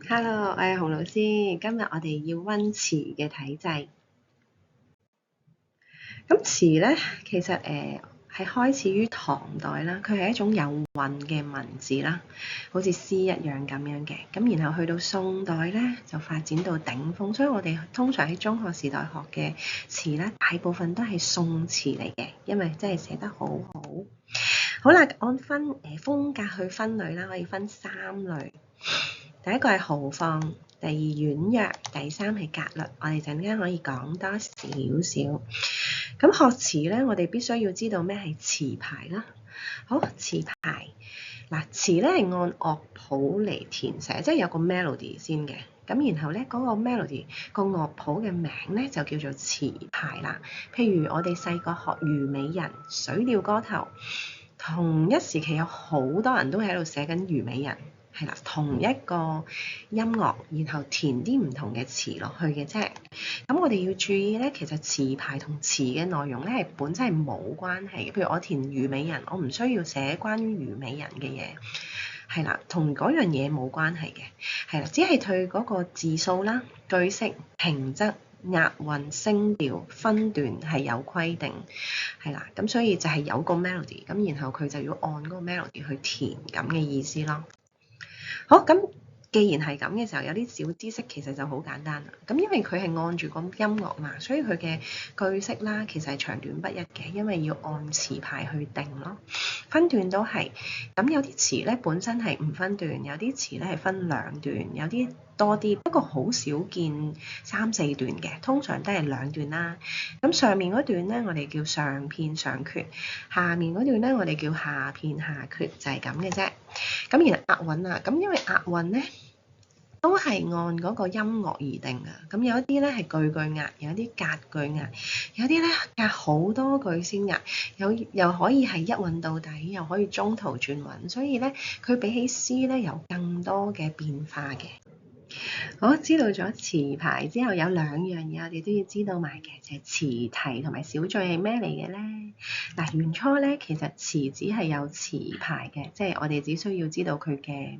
Hello，我係洪老師。今日我哋要溫詞嘅體制。咁詞咧，其實係開始於唐代啦，佢係一種有韻嘅文字啦，好似詩一樣咁樣嘅。咁然後去到宋代咧，就發展到頂峰。所以我哋通常喺中學時代學嘅詞咧，大部分都係宋詞嚟嘅，因為真係寫得好好。好啦，按風格去分類啦，可以分三類。第一個係豪放，第二婉約，第三係格律。我哋陣間可以講多少少。咁學詞咧，我哋必須要知道咩係詞牌啦。好，詞牌嗱，詞咧係按樂譜嚟填寫，即係有個 melody 先嘅。咁然後咧，嗰個 melody 個樂譜嘅名咧就叫做詞牌啦。譬如我哋細個學虞美人、水調歌頭，同一時期有好多人都喺度寫緊虞美人。係啦，同一個音樂，然後填啲唔同嘅詞落去嘅啫。咁我哋要注意咧，其實詞牌同詞嘅內容咧係本身係冇關係嘅。譬如我填虞美人，我唔需要寫關於虞美人嘅嘢，係啦，同嗰樣嘢冇關係嘅，係啦，只係對嗰個字數啦、句式、平仄、押韻、聲調、分段係有規定，係啦，咁所以就係有個 melody，咁然後佢就要按嗰個 melody 去填咁嘅意思咯。好，咁既然係咁嘅時候，有啲小知識其實就好簡單啦。咁因為佢係按住個音樂嘛，所以佢嘅句式啦，其實係長短不一嘅，因為要按詞牌去定咯。分段都係，咁有啲詞咧本身係唔分段，有啲詞咧係分兩段，有啲多啲，不過好少見3、4段嘅，通常都係2段啦。咁上面嗰段咧，我哋叫上片上闋；下面嗰段咧，我哋叫下片下闋，就係咁嘅啫。咁然後押韻啊，咁因為押韻咧都係按嗰個音樂而定嘅。咁有一啲咧係句句押，有啲隔句押，有啲咧隔好多句先押，又可以係一韻到底，又可以中途轉韻，所以咧佢比起詩咧有更多嘅變化嘅。好，知道咗詞牌之後，有2樣嘢我哋都要知道埋嘅，就係詞題同埋小序係咩嚟嘅咧？嗱，原初咧其實詞只係有詞牌嘅，即係我哋只需要知道佢嘅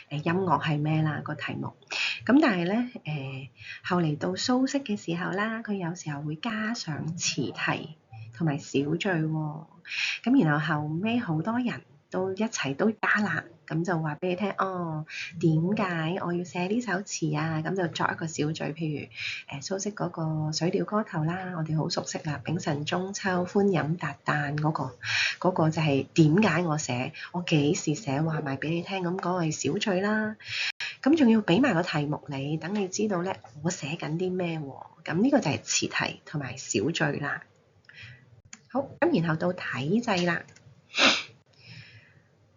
音樂係咩啦，個題目。咁但係咧後嚟到蘇軾嘅時候啦，佢有時候會加上詞題同埋小序喎。咁然後後尾好多人都一齊都加啦，咁就話俾你聽，點解我要寫呢首詞啊？咁就作一個小序，譬如蘇軾嗰個水調歌頭啦，我哋好熟悉啦，丙辰中秋歡飲達旦嗰個就係點解我寫，我幾時寫，話埋俾你聽，咁嗰個係小序啦。咁仲要俾埋個題目你，等你知道咧，我寫緊啲咩喎？咁呢個就係詞題同埋小序啦。好，咁然後到體制啦。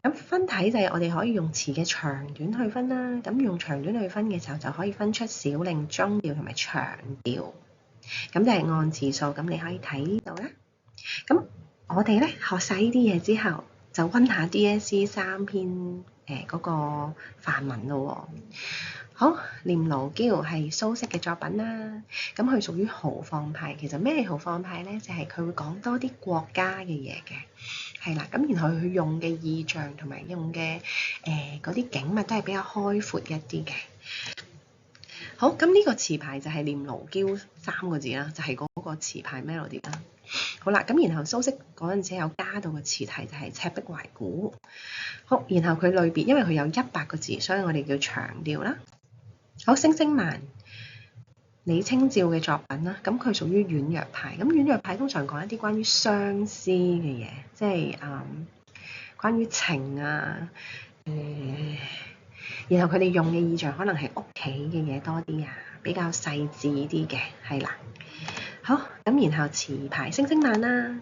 咁分體制，我哋可以用詞嘅長短去分啦。咁用長短去分嘅時候，就可以分出小令、中調同埋長調。咁就係按字數，咁你可以睇呢度啦。咁我哋咧學晒呢啲嘢之後，就温下 DSE 3篇嗰個範文咯喎。好，念奴嬌係蘇軾嘅作品啦。咁佢屬於豪放派。其實咩係豪放派咧？就係佢會講多啲國家嘅嘢嘅。係啦，咁然後佢用嘅意象同埋用嘅嗰啲景物都係比較開闊一啲嘅。好，咁呢個詞牌就係念奴嬌3個字啦，就係嗰個詞牌 melody 啦。好啦，咁然後蘇軾嗰陣時有加到個詞題就係赤壁懷古。好，然後佢類別，因為佢有100個字，所以我哋叫長調啦。好，聲聲慢，李清照嘅作品啦，咁佢屬於婉約派。咁婉約派通常講一啲關於相思嘅嘢，即係關於情啊，然後佢哋用嘅意象可能係屋企嘅嘢多啲啊，比較細緻啲嘅，係啦。好，咁然後詞牌聲聲慢啦，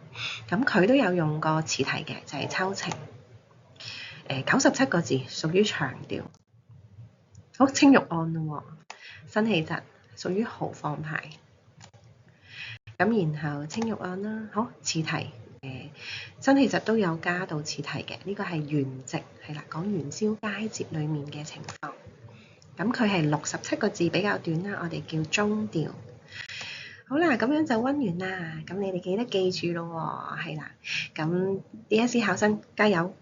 咁佢都有用過詞題嘅，就係秋情，97個字，屬於長調。好，青玉案咯喎，辛棄疾屬於豪放派。咁然後青玉案啦，好，詞題辛棄疾都有加到詞題嘅，呢個係元夕，係啦，講元宵佳節裡面嘅情況。咁佢係67個字，比較短啦，我哋叫中調。好啦，咁樣就温完啦，咁你哋記得記住咯喎，係啦，咁 DSE 考生加油！